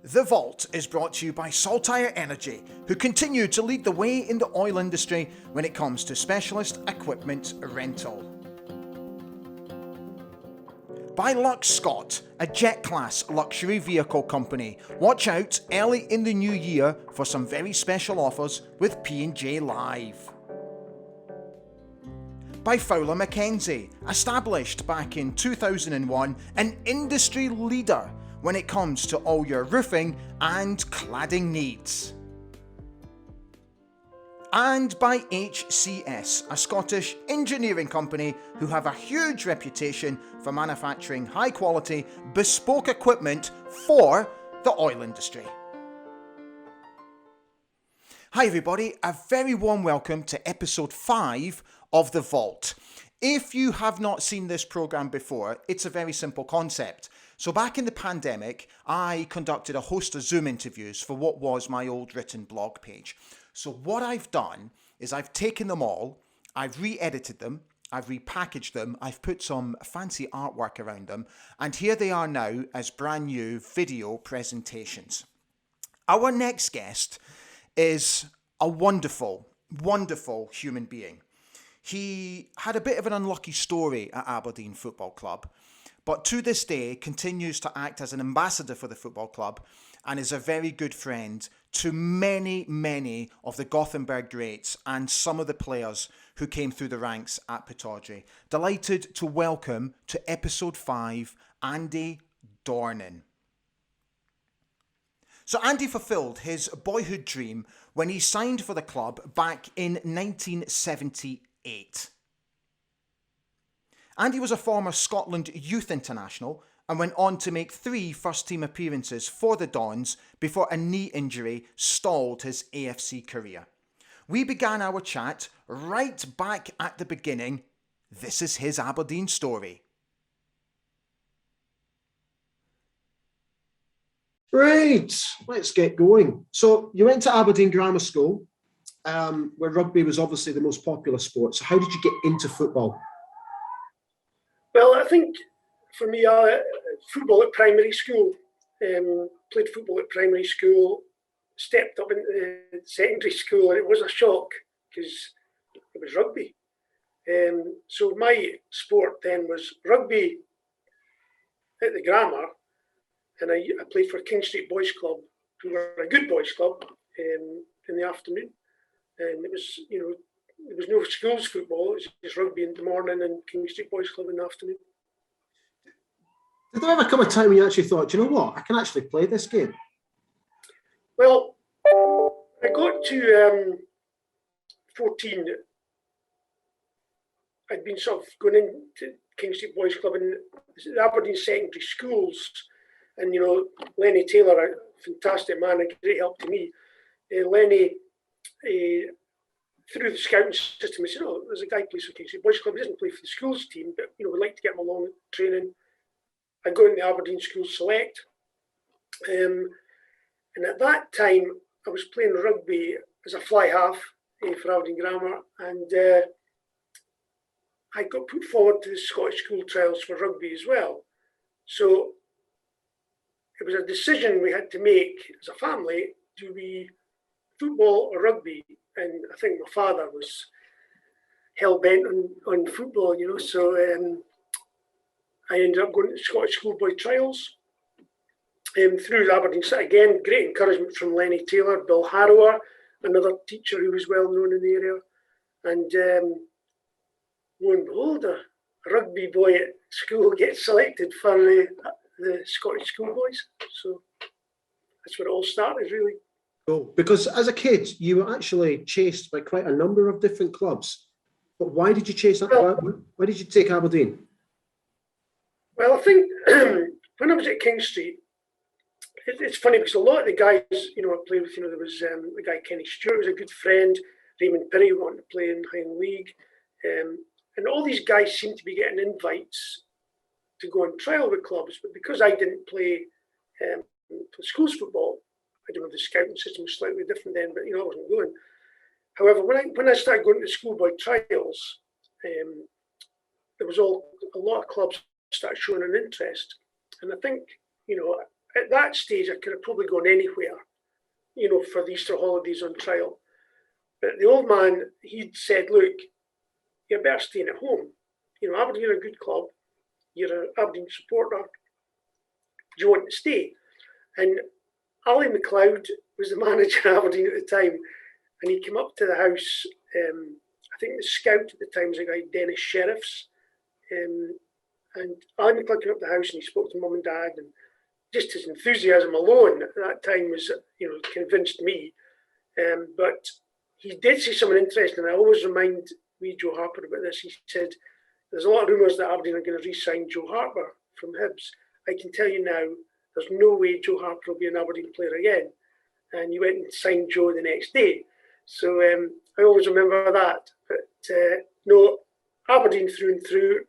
The Vault is brought to you by Saltire Energy, who continue to lead the way in the oil industry when it comes to specialist equipment rental. By Lux Scott, a jet-class luxury vehicle company. Watch out early in the new year for some very special offers with P&J Live. By Fowler Mackenzie, established back in 2001, an industry leader when it comes to all your roofing and cladding needs. And by HCS, a Scottish engineering company who have a huge reputation for manufacturing high quality, bespoke equipment for the oil industry. Hi everybody, a very warm welcome to episode 5 of The Vault. If you have not seen this programme before, it's a very simple concept. So back in the pandemic, I conducted a host of Zoom interviews for what was my old written blog page. So what I've done is I've taken them all, I've re-edited them, I've repackaged them, I've put some fancy artwork around them, and here they are now as brand new video presentations. Our next guest is a wonderful, wonderful human being. He had a bit of an unlucky story at Aberdeen Football Club, but to this day continues to act as an ambassador for the football club and is a very good friend to many, many of the Gothenburg greats and some of the players who came through the ranks at Pittodrie. Delighted to welcome to episode 5, Andy Dornan. So Andy fulfilled his boyhood dream when he signed for the club back in 1978. Andy was a former Scotland youth international and went on to make 3 first-team appearances for the Dons before a knee injury stalled his AFC career. We began our chat right back at the beginning. This is his Aberdeen story. Right, let's get going. So you went to Aberdeen Grammar School, where rugby was obviously the most popular sport. So how did you get into football? Well, I think for me, football at primary school, played football at primary school, stepped up into secondary school, and it was a shock because it was rugby. So my sport then was rugby at the grammar, and I played for King Street Boys Club, who were a good boys club, in the afternoon. And it was, there was no schools football, it was just rugby in the morning and King Street Boys Club in the afternoon. Did there ever come a time when you actually thought, do you know what, I can actually play this game? Well, I got to 14. I'd been sort of going into King Street Boys Club in the Aberdeen secondary schools, and Lenny Taylor, a fantastic man, a great help to me. Lenny, through the scouting system, he said, "Oh, there's a guy who plays for King Street Boys Club. He doesn't play for the schools team, but we'd like to get him along with training." I got in the Aberdeen School Select, and at that time I was playing rugby as a fly half for Aberdeen Grammar, and I got put forward to the Scottish school trials for rugby as well. So it was a decision we had to make as a family: do we football or rugby? And I think my father was hell bent on football, so I ended up going to Scottish schoolboy trials through Aberdeen City. Again, great encouragement from Lenny Taylor, Bill Harrower, another teacher who was well known in the area. And lo and behold, a rugby boy at school gets selected for the Scottish schoolboys. So that's where it all started, really. Cool. Because as a kid, you were actually chased by quite a number of different clubs. But why did you chase that? Why did you take Aberdeen? Well, I think when I was at King Street, it's funny because a lot of the guys, I played with, there was the guy Kenny Stewart was a good friend, Raymond Perry wanted to play in Highland League, and all these guys seemed to be getting invites to go on trial with clubs, but because I didn't play for schools football, I don't know, the scouting system was slightly different then, but I wasn't going. However, when I started going to schoolboy trials, there was a lot of clubs started showing an interest, and I think at that stage, I could have probably gone anywhere, for the Easter holidays on trial. But the old man, he'd said, look, you're better staying at home. Aberdeen are a good club. You're an Aberdeen supporter. Do you want to stay? And Ali McLeod was the manager of Aberdeen at the time. And he came up to the house. I think the scout at the time was a guy, Dennis Sheriffs. And Ali McLeod came up to the house and he spoke to mum and dad. And just his enthusiasm alone at that time was, convinced me. But he did say something interesting. I always remind Joe Harper about this. He said, there's a lot of rumours that Aberdeen are going to re-sign Joe Harper from Hibs. I can tell you now, there's no way Joe Harper will be an Aberdeen player again. And you went and signed Joe the next day. So I always remember that. But no, Aberdeen through and through.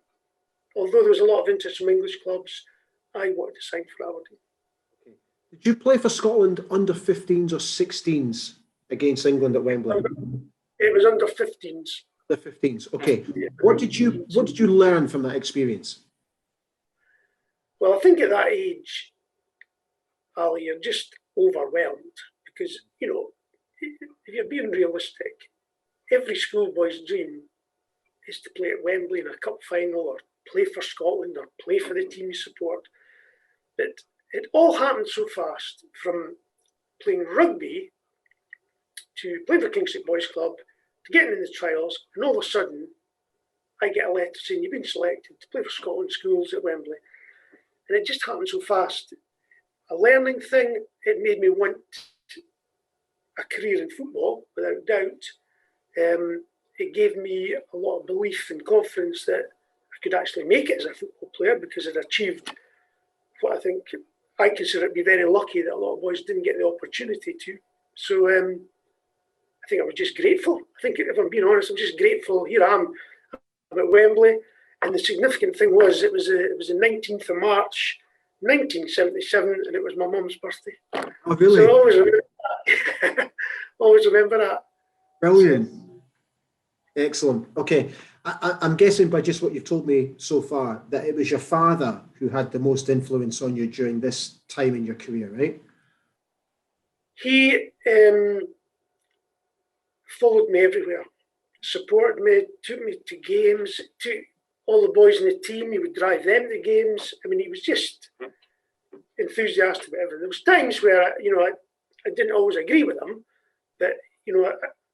Although there was a lot of interest from English clubs, I wanted to sign for Aberdeen. Did you play for Scotland under 15s or 16s against England at Wembley? It was under 15s. The 15s. Okay. What did you learn from that experience? Well, I think at that age, Ali, you're just overwhelmed because, if you're being realistic, every schoolboy's dream is to play at Wembley in a cup final or play for Scotland or play for the team you support. But it all happened so fast, from playing rugby to playing for Kingsley Boys Club to getting in the trials, and all of a sudden I get a letter saying you've been selected to play for Scotland schools at Wembley. And it just happened so fast. A learning thing, it made me want a career in football, without doubt. It gave me a lot of belief and confidence that I could actually make it as a football player because I'd achieved what I consider it to be very lucky that a lot of boys didn't get the opportunity to. So I think I was just grateful. I think, if I'm being honest, I'm just grateful. Here I am. I'm at Wembley. And the significant thing was, it was the 19th of March, 1977, and it was my mum's birthday. Oh, really? So I always remember that. Always remember that. Brilliant. Excellent. Okay. I'm guessing by just what you've told me so far that it was your father who had the most influence on you during this time in your career, right? He followed me everywhere, supported me, took me to games, took all the boys in the team. He would drive them to games. I mean, he was just enthusiastic about everything. There was times where I didn't always agree with him, but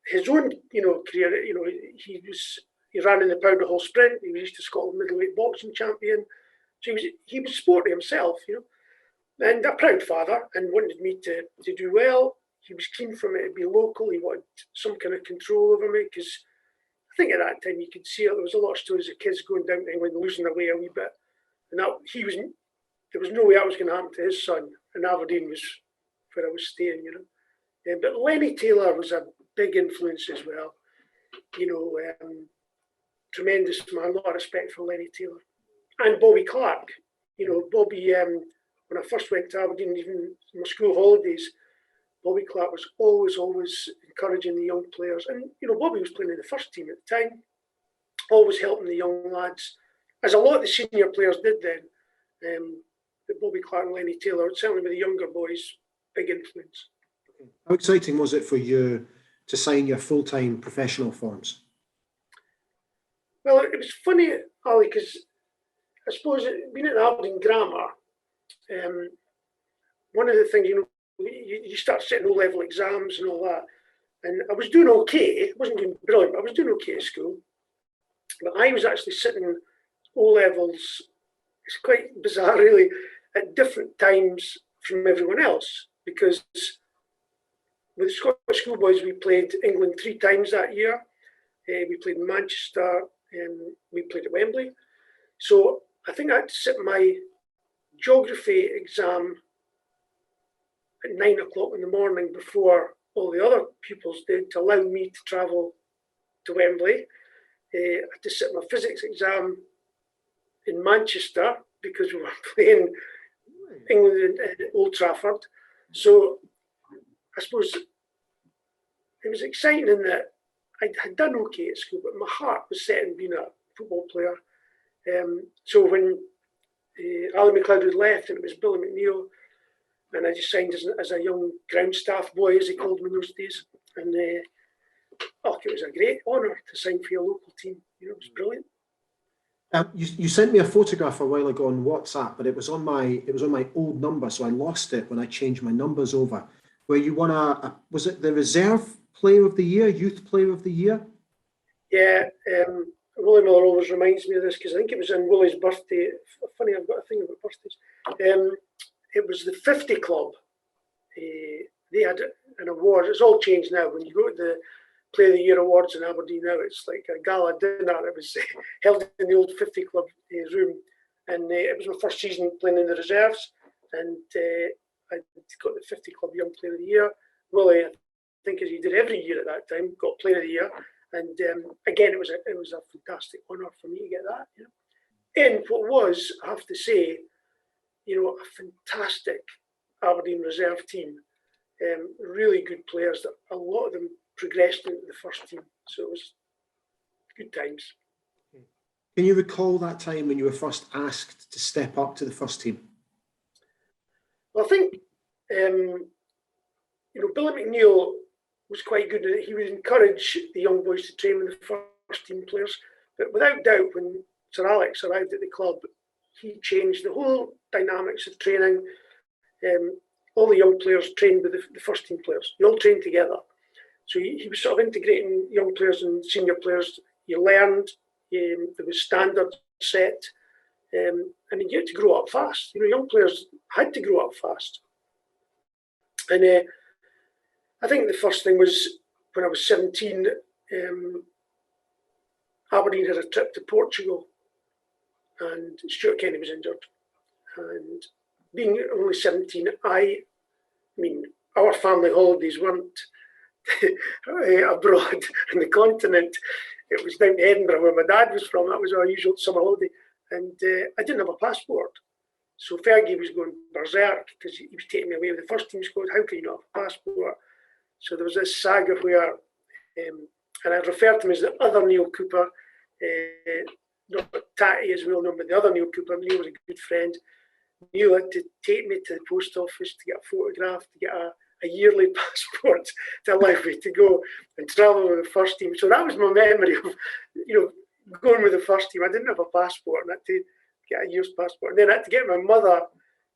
his own career. He ran in the Powder Hall Sprint. He was East of Scotland middleweight boxing champion. So he was sporty himself, and a proud father, and wanted me to do well. He was keen for me to be local. He wanted some kind of control over me because I think at that time you could see it. There was a lot of stories of kids going down to England losing their way a wee bit, and there was no way that was going to happen to his son. And Aberdeen was where I was staying, But Lenny Taylor was a big influence as well. Tremendous man, a lot of respect for Lenny Taylor. And Bobby Clark. Bobby, when I first went to Aberdeen, even in my school holidays, Bobby Clark was always encouraging the young players. And, Bobby was playing in the first team at the time, always helping the young lads, as a lot of the senior players did then. But Bobby Clark and Lenny Taylor, certainly with the younger boys, big influence. How exciting was it for you to sign your full-time professional forms? Well, it was funny, Ali, because I suppose being at Aberdeen Grammar, one of the things, you start setting O-level exams and all that. And I was doing okay. I wasn't doing brilliant, but I was doing okay at school. But I was actually sitting O-levels, it's quite bizarre really, at different times from everyone else. Because with the Scottish schoolboys, we played England 3 times that year. We played in Manchester, we played at Wembley. So I think I had to sit my geography exam at 9 o'clock in the morning before all the other pupils did to allow me to travel to Wembley. I had to sit my physics exam in Manchester because we were playing England at Old Trafford. So I suppose it was exciting in that I had done okay at school, but my heart was set in being a football player. So when Ali McLeod had left and it was Billy McNeill, and I just signed as a young ground staff boy, as they called them in those days. And it was a great honour to sign for your local team. It was brilliant. You sent me a photograph a while ago on WhatsApp, but it was on my old number, so I lost it when I changed my numbers over. Where you won was it the Reserve Player of the Year, Youth Player of the Year? Yeah, Willie Miller always reminds me of this because I think it was on Willie's birthday. Funny, I've got a thing about birthdays. It was the 50 Club. They had an award. It's all changed now. When you go to the Player of the Year Awards in Aberdeen now, it's like a gala dinner. It was held in the old 50 Club room, and it was my first season playing in the reserves, and I got the 50 Club Young Player of the Year. Willie, I think as he did every year at that time, got Player of the Year, and again it was a fantastic honour for me to get that. And what was, I have to say, a fantastic Aberdeen reserve team, really good players. That a lot of them progressed into the first team, so it was good times. Can you recall that time when you were first asked to step up to the first team? Well, I think Billy McNeil was quite good. He would encourage the young boys to train with the first team players, but without doubt, when Sir Alex arrived at the club, he changed the whole dynamics of training. All the young players trained with the first team players. They all trained together. So he was sort of integrating young players and senior players. You learned, there was standards set, and you had to grow up fast. Young players had to grow up fast. And I think the first thing was when I was 17, Aberdeen had a trip to Portugal, and Stuart Kenny was injured. And being only 17, our family holidays weren't abroad on the continent. It was down to Edinburgh, where my dad was from. That was our usual summer holiday. And I didn't have a passport. So Fergie was going berserk because he was taking me away with the first team squad. How can you not have a passport? So there was this saga where, and I referred to him as the other Neil Cooper, not Tatty as well known, but the other Neil Cooper. Neil was a good friend. Neil had to take me to the post office to get a photograph, to get a yearly passport to allow me to go and travel with the first team. So that was my memory of, going with the first team. I didn't have a passport and I had to get a year's passport. And then I had to get my mother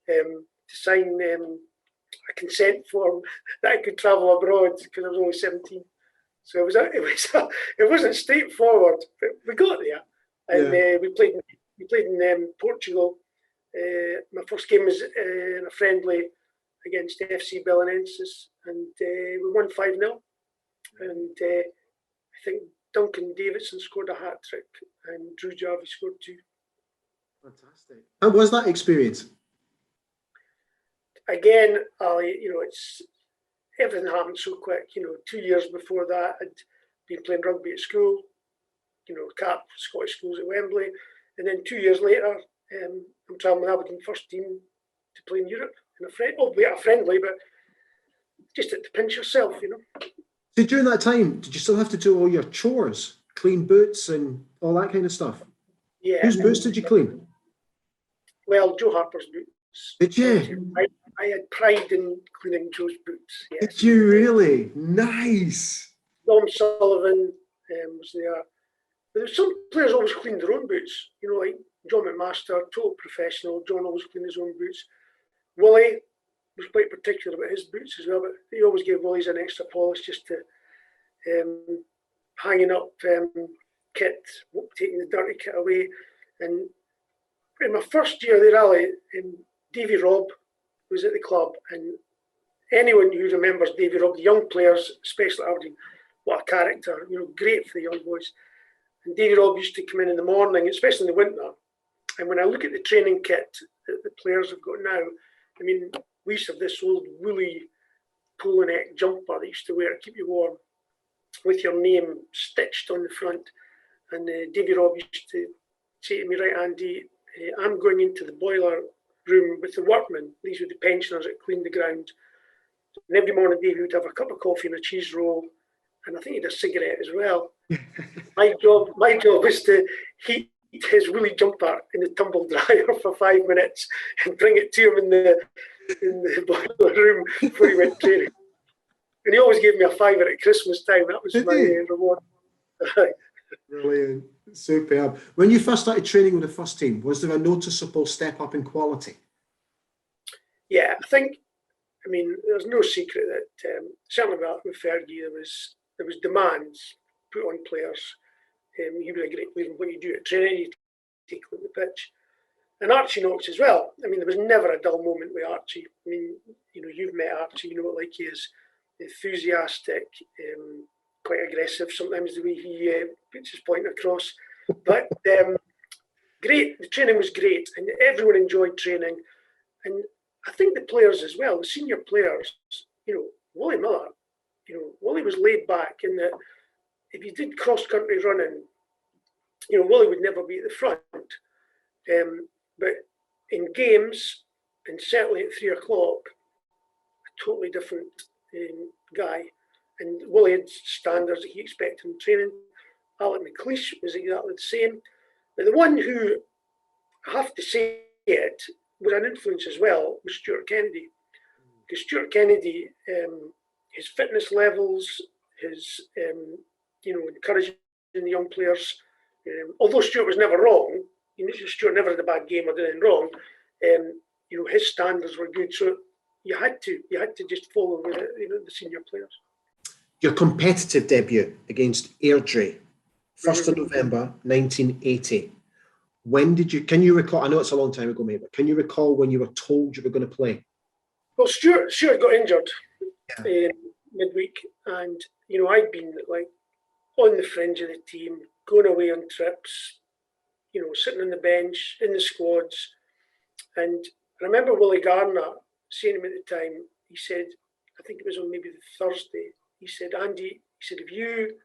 to sign a consent form that I could travel abroad because I was only 17. So it wasn't straightforward, but we got there. And we played in Portugal. My first game was in a friendly against FC Belenenses, and we won 5-0. And I think Duncan Davidson scored a hat-trick and Drew Jarvie scored 2. Fantastic. How was that experience? Again, Ali, everything happened so quick. 2 years before that, I'd been playing rugby at school, cap Scottish schools at Wembley. And then 2 years later, I'm travelling with Aberdeen first team to play in Europe. Albeit a friendly, but just had to pinch yourself, So during that time, did you still have to do all your chores, clean boots and all that kind of stuff? Yeah. Whose boots did you clean? Well, Joe Harper's boots. Did you? I had pride in cleaning Joe's boots. Yes. Did you really? Nice. Dom Sullivan was there. But there were some players always cleaned their own boots. Like John McMaster, total professional. John always cleaned his own boots. Willie was quite particular about his boots as well, but he always gave Willie's an extra polish just to hanging up kit, taking the dirty kit away. And in my first year there, Ali, Davie Robb was at the club, and anyone who remembers Davie Robb, the young players, especially Aberdeen, what a character, great for the young boys. And Davie Robb used to come in the morning, especially in the winter. And when I look at the training kit that the players have got now, we used to have this old woolly polo neck jumper they used to wear to keep you warm with your name stitched on the front. And Davie Robb used to say to me, right, Andy, I'm going into the boiler room with the workmen. These were the pensioners that cleaned the ground. And every morning Davie would have a cup of coffee and a cheese roll, and I think he had a cigarette as well. My job was to heat his woolly jumper in the tumble dryer for 5 minutes and bring it to him in in the boiler room before he went training. And he always gave me a fiver at Christmas time. That was my reward. Brilliant. Superb. When you first started training with the first team, was there a noticeable step up in quality? Yeah, I think, I mean, there's no secret that certainly with Fergie, there was demands put on players. He was a great player in what you do at training, you take on the pitch. And Archie Knox as well. I mean, there was never a dull moment with Archie. I mean, you know, you've met Archie, you know what like he is. Enthusiastic, quite aggressive sometimes the way he puts his point across. But great, the training was great and everyone enjoyed training. And I think the players as well, the senior players, you know, Wally Miller, you know, Wally was laid back in that if you did cross-country running, you know, Wally would never be at the front. But in games, and certainly at 3 o'clock, a totally different guy. And Wally had standards that he expected in training. Alec McLeish was exactly the same. But the one who, I have to say it, was an influence as well was Stuart Kennedy. Because Stuart Kennedy, his fitness levels, his, you know, encouraging the young players, although Stuart was never wrong, you know, Stuart never had a bad game or did anything wrong, you know, his standards were good. So you had to just follow with it, you know, the senior players. Your competitive debut against Airdrie, 1st of November 1980. When did you, can you recall, I know it's a long time ago, mate, but can you recall when you were told you were going to play? Well, Stuart got injured midweek, and, you know, I'd been like on the fringe of the team, going away on trips, you know, sitting on the bench, in the squads. And I remember Willie Gardner saying to me at the time, he said, I think it was on maybe the Thursday, he said, Andy, he said, if you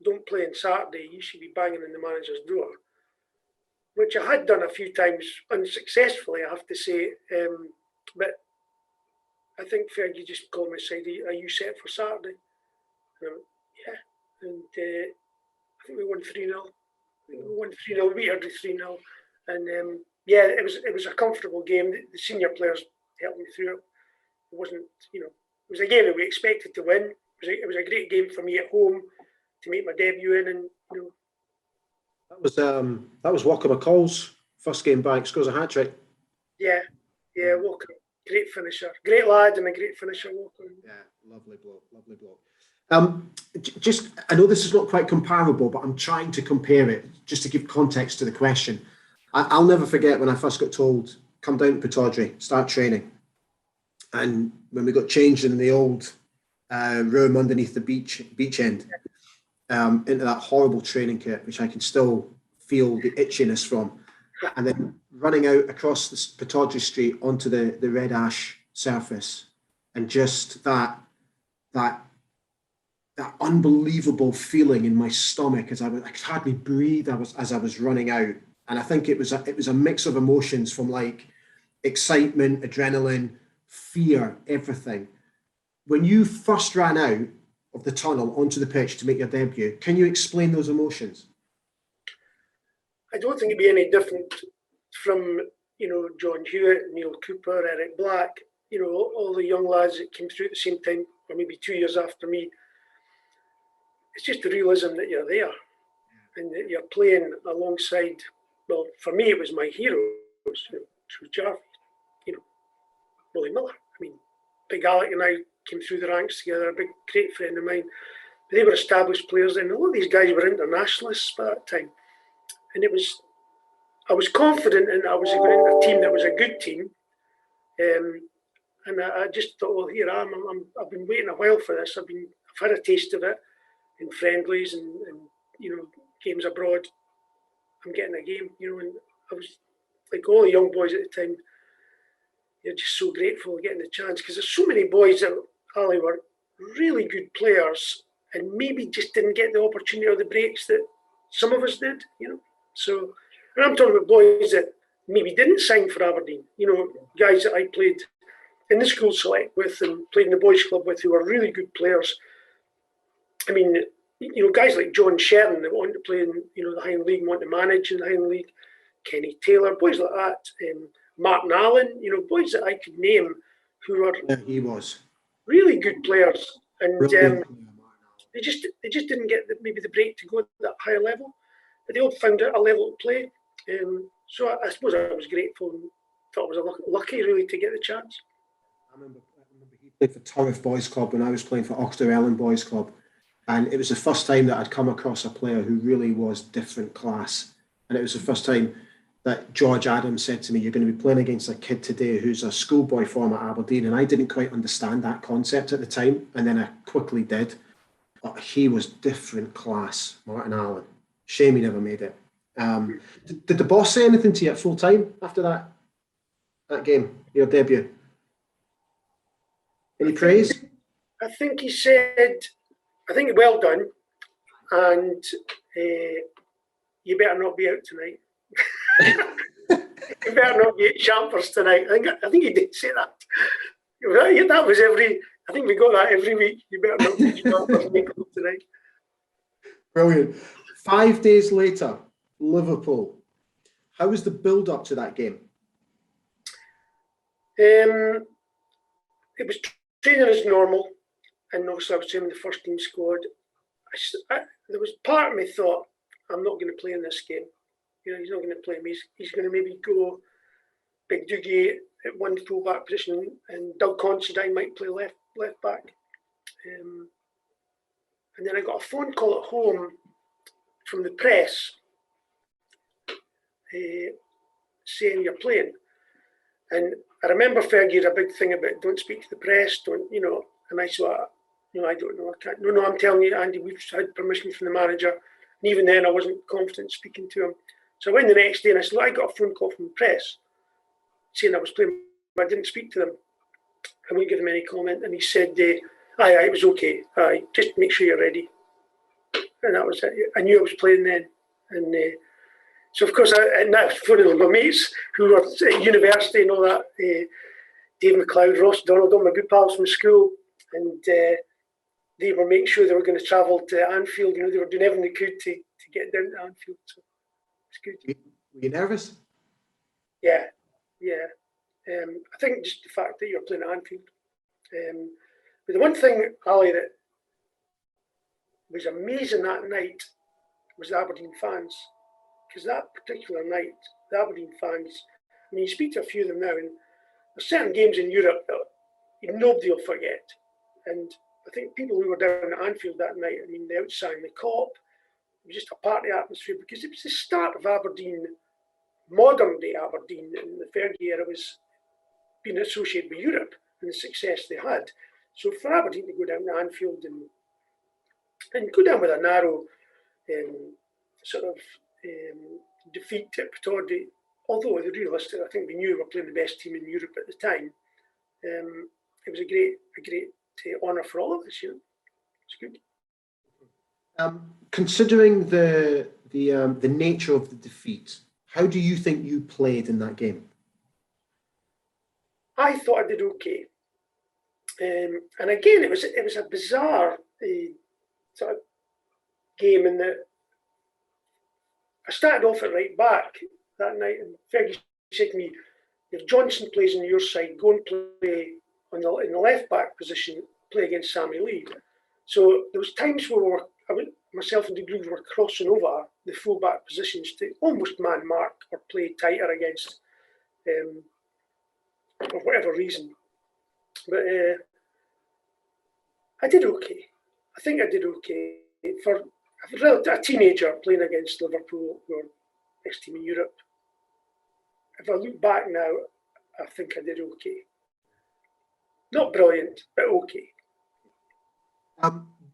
don't play on Saturday, you should be banging on the manager's door. Which I had done a few times unsuccessfully, I have to say. But I think Fergie just called me and said, are you set for Saturday? And I went, yeah. And I think we won 3-0. We won 3-0, we beat 3-0. And yeah, it was a comfortable game. The senior players helped me through it. It wasn't, you know, it was a game that we expected to win. It was a great game for me at home to make my debut in, and you know. That was Walker McCall's first game back, scores a hat-trick. Yeah, Walker, great finisher. Great lad and a great finisher, Walker. Yeah, lovely bloke. Just, I know this is not quite comparable, but I'm trying to compare it, just to give context to the question. I'll never forget when I first got told, come down to Pittodrie, start training. And when we got changed in the old room underneath the beach end, into that horrible training kit, which I can still feel the itchiness from. And then running out across the Pittodrie Street onto the red ash surface, and just that unbelievable feeling in my stomach as I could hardly breathe as I was running out. And I think it was a mix of emotions from like excitement, adrenaline, fear, everything. When you first ran out of the tunnel onto the pitch to make your debut, can you explain those emotions? I don't think it'd be any different from, you know, John Hewitt, Neil Cooper, Eric Black, you know, all the young lads that came through at the same time, or maybe 2 years after me. It's just the realism that you're there and that you're playing alongside, well, for me, it was my heroes, you know, through Jarvie, you know, Willie Miller. I mean, Big Alec and I came through the ranks together, a big, great friend of mine. They were established players, and a lot of these guys were internationalists by that time. And I was confident in I was going into a team that was a good team. And I just thought, well, here I am. I've been waiting a while for this. I've had a taste of it in friendlies and you know, games abroad. I'm getting a game, you know, and I was like all the young boys at the time. You're just so grateful getting the chance, because there's so many boys that Ali were really good players and maybe just didn't get the opportunity or the breaks that some of us did, you know. So, and I'm talking about boys that maybe didn't sign for Aberdeen, you know, guys that I played in the school select with and played in the boys club with who were really good players. I mean, you know, guys like John Sheridan that wanted to play in, you know, the Highland League, want to manage in the Highland League, Kenny Taylor, boys like that. Martin Allen, boys that I could name who were He was really good players, and brilliant. they just didn't get maybe the break to go at that higher level, but they all found a level to play. So I suppose I was grateful and thought I was lucky really to get the chance. I remember he played for Turriff Boys Club when I was playing for Oxter Ellen Boys Club, and it was the first time that I'd come across a player who really was different class, and it was the first time that George Adams said to me, "You're going to be playing against a kid today who's a schoolboy form at Aberdeen," and I didn't quite understand that concept at the time, and then I quickly did. But he was different class, Martin Allen. Shame he never made it. Did the boss say anything to you at full time after that game, your debut? Any praise? I think he said, "I think well done, and you better not be out tonight. You better not be at Champers tonight." I think he did say that. That was I think we got that every week. You better not be at Champers tonight. Brilliant. 5 days later, Liverpool. How was the build-up to that game? It was training as normal, and obviously I was training the first team squad. There was part of me thought, I'm not going to play in this game. He's not going to play me. He's going to maybe go Big Doogie at one full-back position, and Doug Considine might play left back. And then I got a phone call at home from the press saying you're playing. And I remember Fergie had a big thing about don't speak to the press, and I said, I don't know, I can't. No, I'm telling you, Andy, we've had permission from the manager. And even then I wasn't confident speaking to him. So I went the next day and I said, I got a phone call from the press saying I was playing, but I didn't speak to them. I wouldn't give him any comment. And he said, aye, it was okay. Aye, just make sure you're ready. And that was it. I knew I was playing then. And so, of course, and that was phoning my mates who were at university and all that. Dave McLeod, Ross Donald, all my good pals from school. And they were making sure they were going to travel to Anfield. They were doing everything they could to get down to Anfield. So it's good. Were you nervous? Yeah. I think just the fact that you're playing at Anfield. But the one thing, Ali, that was amazing that night was the Aberdeen fans. Because that particular night, the Aberdeen fans, you speak to a few of them now, and there's certain games in Europe that nobody will forget. And I think people who were down at Anfield that night, they outsang the Kop. It was just a party atmosphere because it was the start of Aberdeen, modern day Aberdeen, in the Fergie era was being associated with Europe and the success they had. So for Aberdeen to go down to Anfield and go down with a narrow defeat at Pittodrie, although realistic, I think we knew we were playing the best team in Europe at the time. It was a great honour for all of us. It's good. Considering the nature of the defeat, how do you think you played in that game? I thought I did okay, and again, it was a bizarre sort of game in that I started off at right back that night, and Fergie said to me, "If Johnson plays on your side, go and play in the left back position, play against Sammy Lee." So there was times where myself and De Groot were crossing over the full back positions to almost man mark or play tighter against, for whatever reason. But I did okay. I think I did okay for a teenager playing against Liverpool, who are next team in Europe. If I look back now, I think I did okay. Not brilliant, but okay.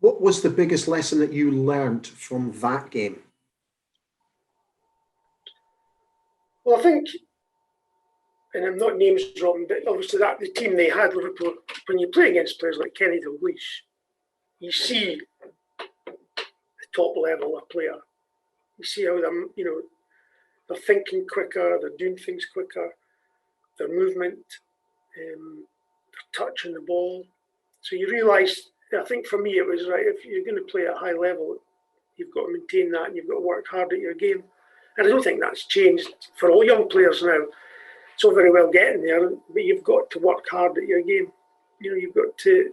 What was the biggest lesson that you learned from that game? Well, I think, and I'm not names dropping, but obviously that the team they had, Liverpool, when you play against players like Kenny Dalglish, you see the top level of player. You see how they're thinking quicker, they're doing things quicker, their movement, their touch on the ball. So you realise, I think for me it was right, if you're going to play at a high level, you've got to maintain that and you've got to work hard at your game. And I don't think that's changed for all young players now. it's all very well getting there, but you've got to work hard at your game. You've got to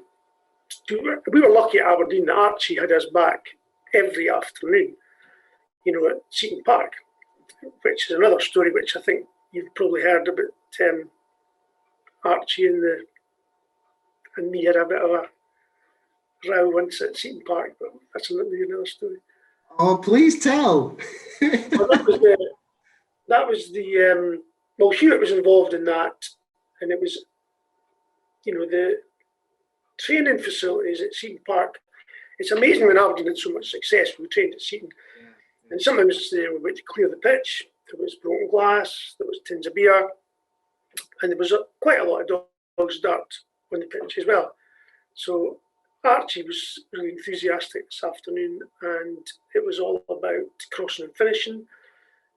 do. We were lucky at Aberdeen that Archie had us back every afternoon, at Seaton Park, which is another story which I think you've probably heard about. Archie and me had a bit of a row once at Seaton Park, but that's another story. Oh, please tell. Well, that was the well, Hewitt was involved in that, and it was, the training facilities at Seaton Park. It's amazing when Aberdeen had so much success. We trained at Seaton, and sometimes we went to clear the pitch. There was broken glass, there was tins of beer, and there was quite a lot of dog's dirt on the pitch as well. So Archie was really enthusiastic this afternoon, and it was all about crossing and finishing,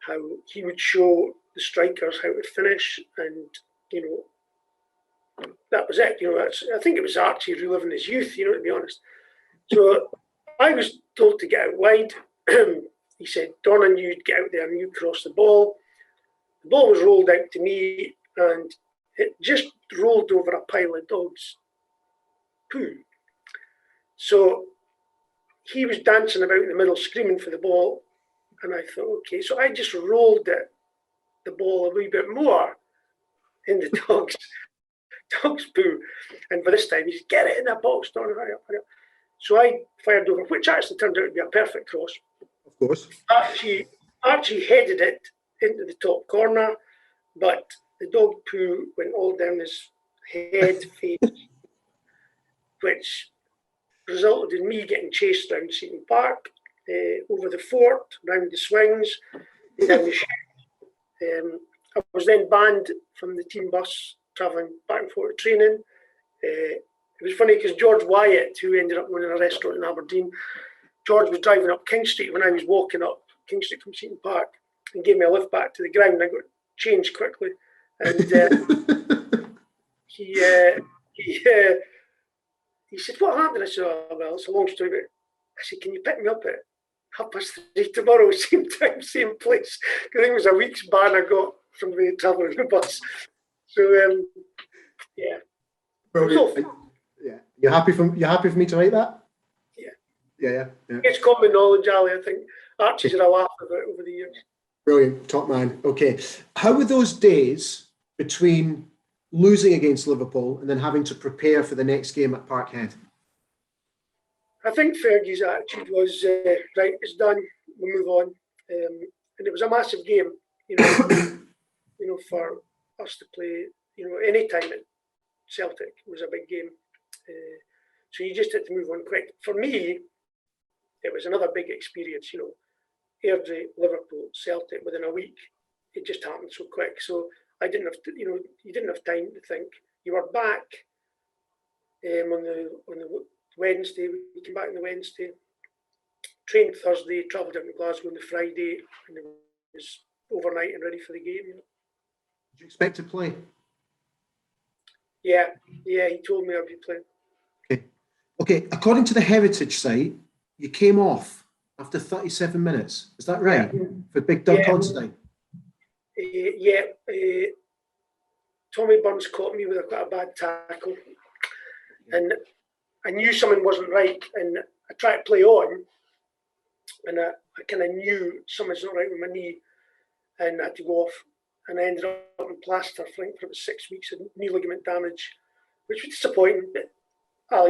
how he would show the strikers how to finish, and that was it. I think it was Archie reliving his youth, to be honest. So I was told to get out wide. He said, Dornan, you'd get out there and you cross the ball. The ball was rolled out to me, and it just rolled over a pile of dogs' poo. So he was dancing about in the middle, screaming for the ball. And I thought, okay, so I just rolled the ball a wee bit more in the dog's poo. And by this time, he said, get it in the box, Dornan, hurry up, hurry up. So I fired over, which actually turned out to be a perfect cross. Of course. Archie headed it into the top corner, but the dog poo went all down his head, face, which resulted in me getting chased down Seaton Park, over the fort, round the swings, down the chute. I was then banned from the team bus travelling back and forth to training. It was funny because George Wyatt, who ended up running a restaurant in Aberdeen, George was driving up King Street when I was walking up King Street from Seaton Park and gave me a lift back to the ground. I got changed quickly. And he said, what happened? I said, oh, well, it's a long story, but I said, can you pick me up at 3:30 tomorrow, same time, same place? I think it was a week's ban I got from the travelling the bus. So, yeah. Brilliant. Yeah. You're happy for me to write that? Yeah. It's common knowledge, Ali. I think Archie's had a laugh of it over the years. Brilliant, top man. Okay, how were those days between losing against Liverpool and then having to prepare for the next game at Parkhead? I think Fergie's attitude was, right, it's done, we'll move on. And it was a massive game, for us to play, any time at Celtic was a big game. So you just had to move on quick. For me, it was another big experience, Airdrie, Liverpool, Celtic within a week. It just happened so quick. So I didn't have to, you didn't have time to think. You were back on the Wednesday. We came back on the Wednesday, trained Thursday, travelled down to Glasgow on the Friday, and it was overnight and ready for the game. Did you expect to play? Yeah, he told me I'd be playing. Okay. According to the Heritage site, you came off after 37 minutes. Is that right? Yeah. For Big Doug Considine? Tommy Burns caught me with quite a bad tackle. And I knew something wasn't right. And I tried to play on. And I kind of knew something's not right with my knee. And I had to go off. And I ended up in plaster, I think, for about 6 weeks of knee ligament damage, which was disappointing. But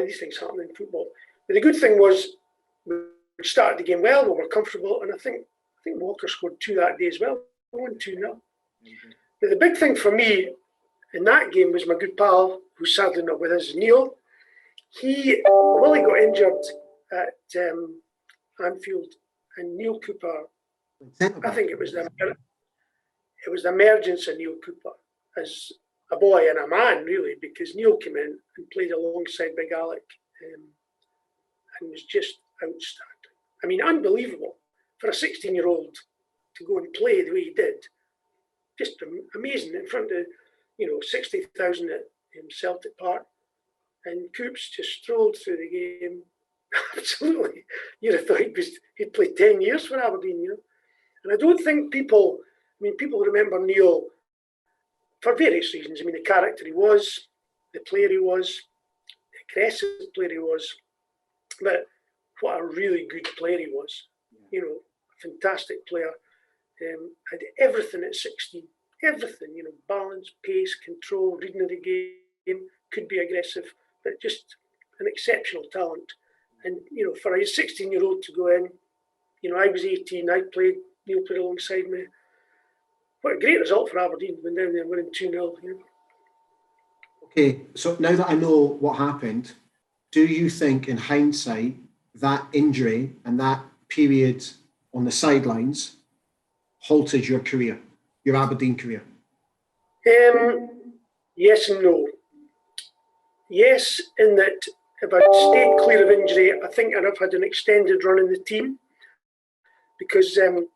these things happen in football. But the good thing was, we started the game well, we were comfortable, and I think Walker scored 2 that day as well. 1-2-0. Mm-hmm. But the big thing for me in that game was my good pal, who's sadly not with us, Neil. Willie got injured at Anfield, and Neil Cooper, I think it was the emergence of Neil Cooper as a boy and a man, really, because Neil came in and played alongside Big Alec and was just outstanding. I mean, unbelievable for a 16-year-old to go and play the way he did. Just amazing in front of 60,000 at Celtic Park, and Coops just strolled through the game. Absolutely, you'd have thought he'd played 10 years for Aberdeen, And I don't think people remember Neil for various reasons. I mean, the character he was, the player he was, the aggressive player he was, but what a really good player he was. You know, fantastic player. Had everything at 16. Everything, you know, balance, pace, control, reading of the game, could be aggressive, but just an exceptional talent. And, you know, for a 16-year-old to go in, you know, I was 18, I played, Neil played alongside me. What a great result for Aberdeen, went down there winning 2-0. You know? Okay, so now that I know what happened, do you think in hindsight that injury and that period on the sidelines halted your career, your Aberdeen career? Yes and no. Yes, in that if I'd stayed clear of injury, I think I'd have had an extended run in the team. Because, and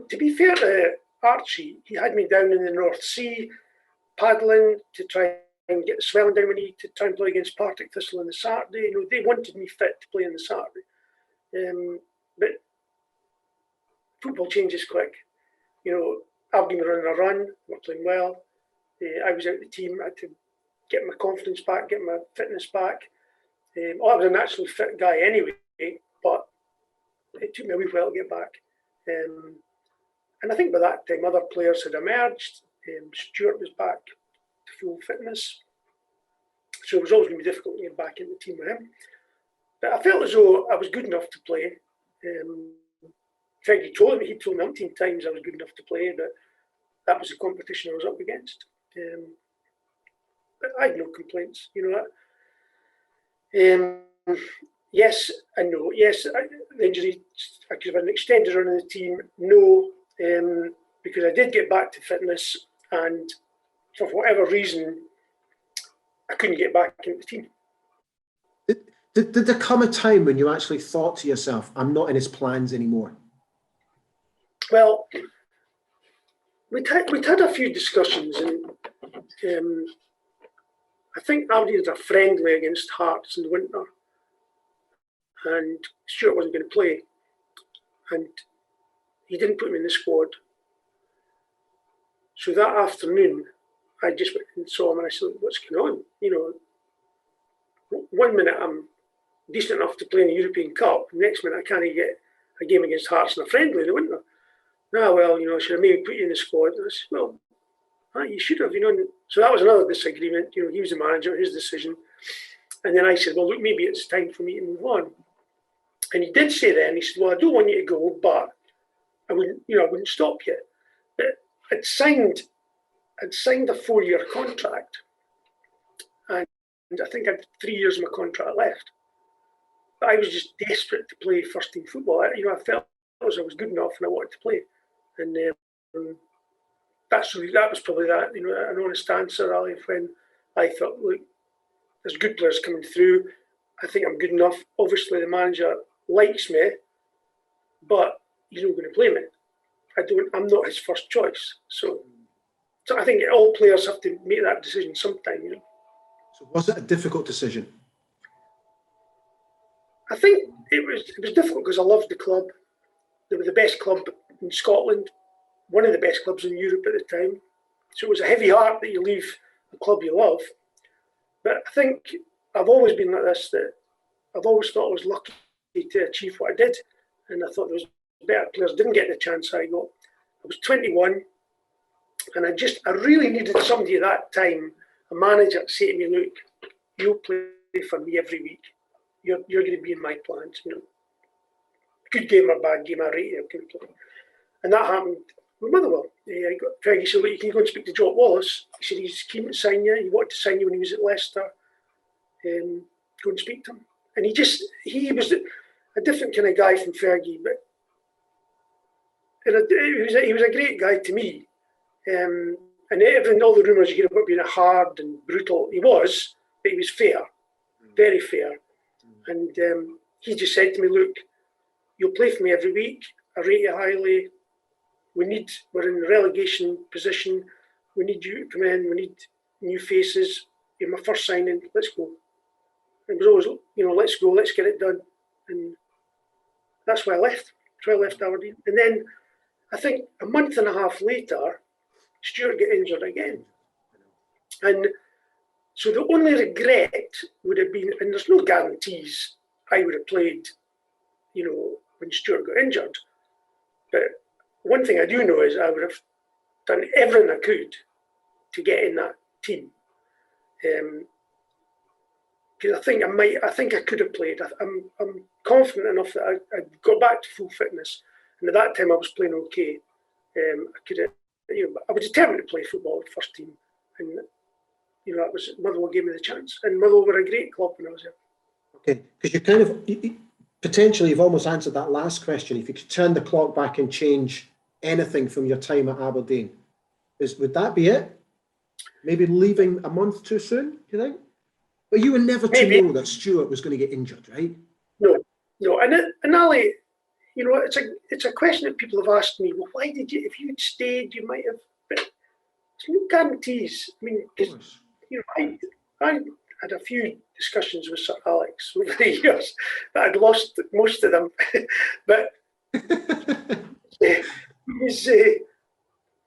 to be fair to Archie, he had me down in the North Sea, paddling to try and get the swelling down my knee to try and play against Partick Thistle on the Saturday. You know, they wanted me fit to play on the Saturday. But football changes quick. You know, Aberdeen were running a run, were playing well. I was out of the team, I had to get my confidence back, get my fitness back. I was a naturally fit guy anyway, but it took me a wee while to get back. And I think by that time, other players had emerged. Stuart was back to full fitness. So it was always going to be difficult to get back in the team with him. But I felt as though I was good enough to play. In fact, he told me umpteen times I was good enough to play, but that was the competition I was up against. But I had no complaints, you know that. Yes and no. Yes, the injury, I could have had an extended run in the team. No, because I did get back to fitness, and for whatever reason, I couldn't get back into the team. Did there come a time when you actually thought to yourself, I'm not in his plans anymore? Well, we'd had a few discussions, and I think Aberdeen had a friendly against Hearts in the winter, and Stuart wasn't going to play, and he didn't put me in the squad. So that afternoon, I just went and saw him, and I said, "What's going on? You know, 1 minute I'm decent enough to play in the European Cup, the next minute I can't get a game against Hearts in a friendly in the winter. No, well, you know, should I maybe put you in the squad?" And I said, "Well, you should have, you know." And so that was another disagreement. You know, he was the manager, his decision. And then I said, "Well, look, maybe it's time for me to move on." And he did say then, he said, "Well, I don't want you to go, but I wouldn't stop you." But I'd signed a 4-year contract, and I think I had 3 years of my contract left. But I was just desperate to play first team football. I felt as I was good enough and I wanted to play. And that was probably that, you know, an honest answer, Ali, when I thought, look, there's good players coming through. I think I'm good enough. Obviously, the manager likes me, but he's not going to play me. I'm not his first choice. So I think all players have to make that decision sometime, you know. So was it a difficult decision? I think it was difficult because I loved the club. They were the best club in Scotland, one of the best clubs in Europe at the time. So it was a heavy heart that you leave a club you love. But I think I've always been like this, that I've always thought I was lucky to achieve what I did. And I thought there was better players didn't get the chance I got. I was 21, and I really needed somebody at that time, a manager, to say to me, "Look, you'll play for me every week. You're going to be in my plans, you know. Good game or bad game, I rate you. And that happened with Motherwell. Fergie said, "Look, you can go and speak to Jock Wallace." He said he's keen to sign you. He wanted to sign you when he was at Leicester. Go and speak to him. And he was a different kind of guy from Fergie, but he was a great guy to me. And all the rumours you hear about being a hard and brutal, he was, but he was fair, very fair. And he just said to me, "Look, you'll play for me every week. I rate you highly. We're in a relegation position. We need you to come in. We need new faces. You're my first signing. Let's go." It was always, you know, let's go, let's get it done. And that's why I left. That's why I left Aberdeen. And then I think a month and a half later, Stuart got injured again. And so the only regret would have been, and there's no guarantees I would have played, when Stuart got injured. But one thing I do know is I would have done everything I could to get in that team. Because I think I could have played. I'm confident enough that I got back to full fitness, and at that time I was playing okay. I could have, I was determined to play football at first team, and that was Motherwell gave me the chance, and Motherwell were a great club when I was there. Okay, because you kind of potentially you've almost answered that last question. If you could turn the clock back and change anything from your time at Aberdeen, would that be it? Maybe leaving a month too soon, do you think? But you were never to know that Stuart was going to get injured, right? No. And Ali, it's a question that people have asked me. Well, why did you? If you'd stayed, you might have. But there's no guarantees. I mean, because I had a few discussions with Sir Alex over the years, but I'd lost most of them. But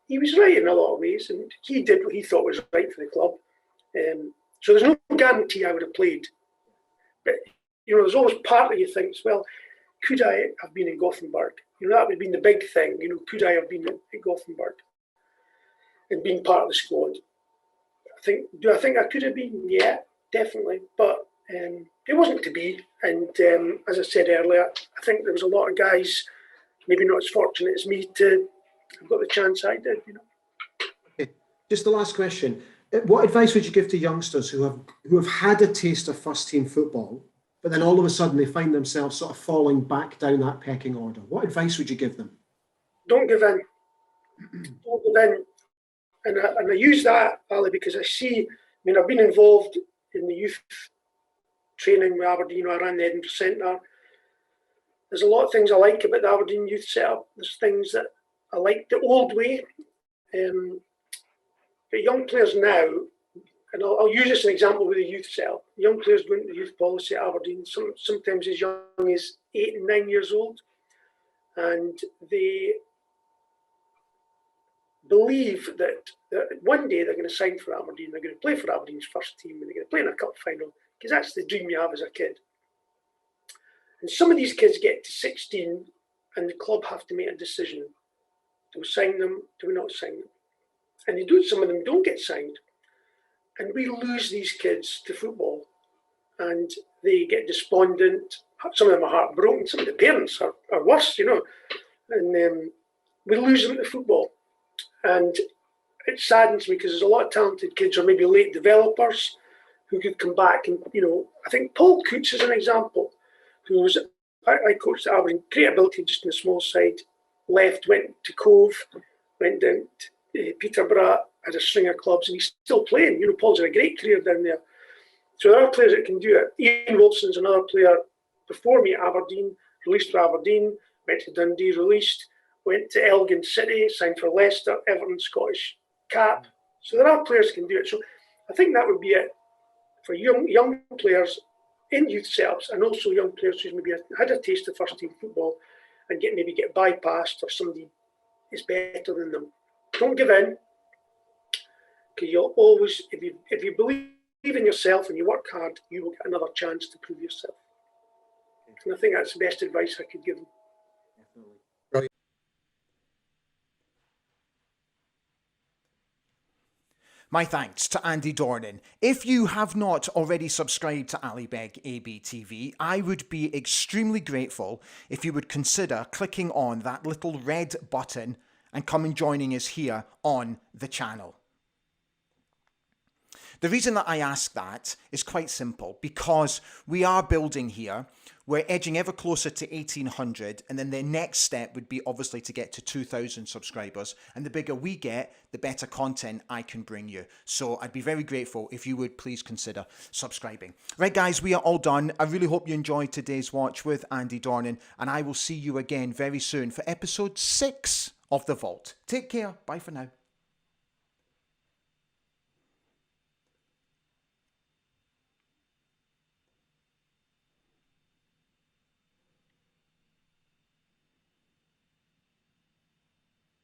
he was right in a lot of ways, and he did what he thought was right for the club. So there's no guarantee I would have played. But, there's always part of you thinks, well, could I have been in Gothenburg? That would have been the big thing. Could I have been at Gothenburg and been part of the squad? Do I think I could have been? Yeah, definitely. But it wasn't to be. And as I said earlier, I think there was a lot of guys, maybe not as fortunate as me, to have got the chance I did. Okay. Just the last question. What advice would you give to youngsters who have had a taste of first team football, but then all of a sudden they find themselves sort of falling back down that pecking order? What advice would you give them? Don't give in. Don't give in. And I use that, Ali, because I've been involved in the youth training with Aberdeen. I ran the Edinburgh Centre. There's a lot of things I like about the Aberdeen youth setup. There's things that I like the old way. But young players now, and I'll use this as an example with the youth setup. Young players go into the youth policy at Aberdeen, sometimes as young as 8 and 9 years old, and they believe that one day they're going to sign for Aberdeen, they're going to play for Aberdeen's first team, and they're going to play in a cup final, because that's the dream you have as a kid. And some of these kids get to 16 and the club have to make a decision. Do we sign them? Do we not sign them? And some of them don't get signed. And we lose these kids to football. And they get despondent. Some of them are heartbroken. Some of the parents are worse, And we lose them to football. And it saddens me because there's a lot of talented kids or maybe late developers who could come back. And, I think Paul Coots is an example, who was, I coached at Aberdeen, great ability just in the small side, left, went to Cove, went down to Peterborough, had a string of clubs, and he's still playing. Paul's had a great career down there. So there are players that can do it. Ian Wilson's another player before me at Aberdeen, released for Aberdeen, went to Dundee, released, went to Elgin City, signed for Leicester, Everton, Scottish cap. So there are players who can do it. So I think that would be it for young players in youth setups, and also young players who maybe had a taste of first team football and get bypassed, or somebody is better than them. Don't give in, because you'll always, if you believe in yourself and you work hard, you will get another chance to prove yourself. And I think that's the best advice I could give them. Definitely. My thanks to Andy Dornan. If you have not already subscribed to Ali Beg ABTV, I would be extremely grateful if you would consider clicking on that little red button and come and joining us here on the channel. The reason that I ask that is quite simple, because we are building here. We're edging ever closer to 1,800, and then the next step would be obviously to get to 2,000 subscribers. And the bigger we get, the better content I can bring you. So I'd be very grateful if you would please consider subscribing. Right, guys, we are all done. I really hope you enjoyed today's watch with Andy Dornan, and I will see you again very soon for episode 6 of The Vault. Take care. Bye for now.